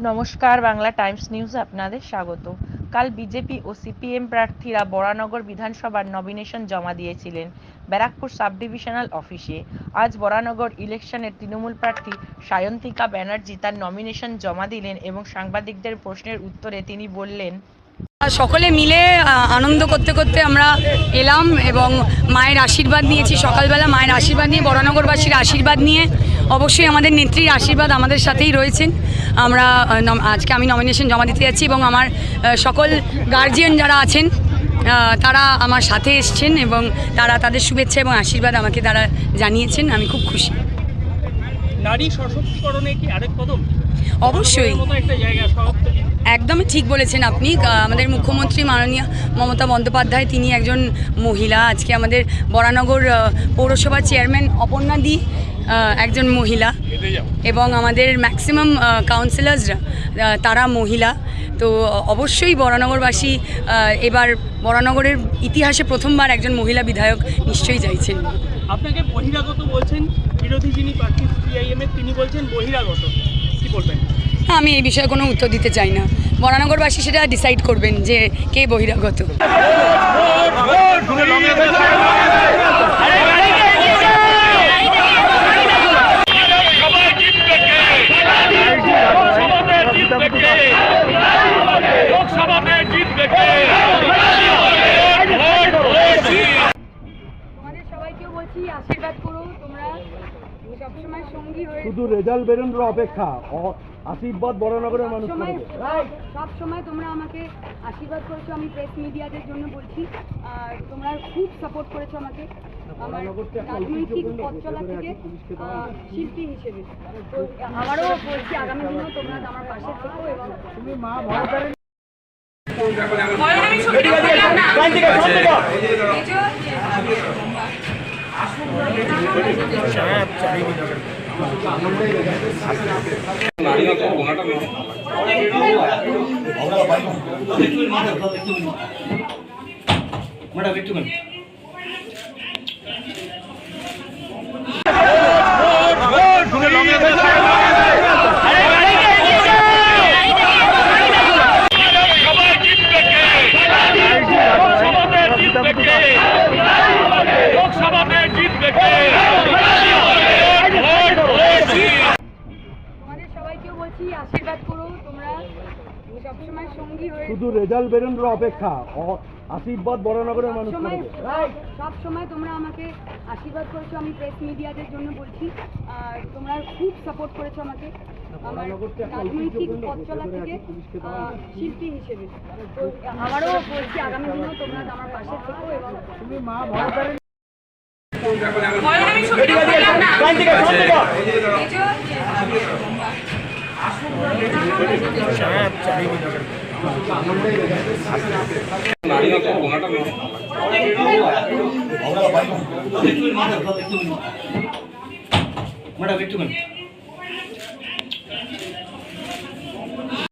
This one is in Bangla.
নমস্কার, বাংলা টাইমস নিউজে আপনাদের স্বাগত। কাল বিজেপি ও সিপিএম প্রার্থীরা বরানগর বিধানসভার নমিনেশন জমা দিয়েছিলেন ব্যারাকপুর সাব ডিভিশনাল অফিসে। আজ বরানগর ইলেকশনের তৃণমূল প্রার্থী সায়ন্তিকা ব্যানার্জি তার নমিনেশন জমা দিলেন এবং সাংবাদিকদের প্রশ্নের উত্তরে তিনি বললেন, সকলে মিলে আনন্দ করতে করতে আমরা এলাম এবং মায়ের আশীর্বাদ নিয়েছি। সকালবেলা মায়ের আশীর্বাদ নিয়ে, বরানগরবাসীর আশীর্বাদ নিয়ে, অবশ্যই আমাদের নেত্রীর আশীর্বাদ আমাদের সাথেই রয়েছেন। আমরা আজকে আমি নমিনেশন জমা দিতে যাচ্ছি এবং আমার সকল গার্জিয়ান যারা আছেন তারা আমার সাথে এসছেন এবং তারা তাদের শুভেচ্ছা এবং আশীর্বাদ আমাকে তারা জানিয়েছেন। আমি খুব খুশি। নারী সশক্তিকরণে কি আরেক কদম? অবশ্যই, একদমই ঠিক বলেছেন আপনি। আমাদের মুখ্যমন্ত্রী মাননীয় মমতা বন্দ্যোপাধ্যায় তিনি একজন মহিলা। আজকে আমাদের বরানগর পৌরসভার চেয়ারম্যান অপর্ণা দি একজন মহিলা এবং আমাদের ম্যাক্সিমাম কাউন্সিলার্সরা তারা মহিলা। তো অবশ্যই বরানগরবাসী এবার বরানগরের ইতিহাসে প্রথমবার একজন মহিলা বিধায়ক নিশ্চয়ই চাইছেন। আপনাকে বহিরাগত বলছেন বিরোধী যিনি প্রার্থী সিপিআইএম এর, তিনি বলছেন বহিরাগত, কি বলবেন? আমি এই বিষয়ে কোনো উত্তর দিতে চাই না। বরানগরবাসী সেটা ডিসাইড করবেন যে কে বহিরাগত। আশীর্বাদ করো, তোমরা সবসময় সঙ্গী হয়ে। শুধু রেজাল্ট বেরোনোর অপেক্ষা, আশীর্বাদ বরানগরের মানুষ সব সময় তোমরা আমাকে আশীর্বাদ করেছো। আমি প্রেস মিডিয়াদের জন্য বলছি, আর তোমরা খুব সাপোর্ট করেছো আমাকে আমার রাজনৈতিক পথ চলা থেকে শিল্পী হিসেবে। তো আমারও বলছি আগামী দিনেও তোমরা আমার পাশে থেকো এবং তুমি মা আশীর্বাদ করো, তোমরা সবসময় সঙ্গী হয়ে। শুধু রেজাল্ট বেরোনোর অপেক্ষা, আশীর্বাদ বরানগরের মানুষ সব সময় তোমরা আমাকে আশীর্বাদ করেছো। আমি প্রেস মিডিয়াদের জন্য বলছি, আর তোমরা খুব সাপোর্ট করেছো আমাকে আমার রাজনৈতিক পথ চলা থেকে শিল্পী হিসেবে। তো আমারও বলছি আগামী দিনেও তোমরা আমার পাশে থেকো এবং তুমি মা নারী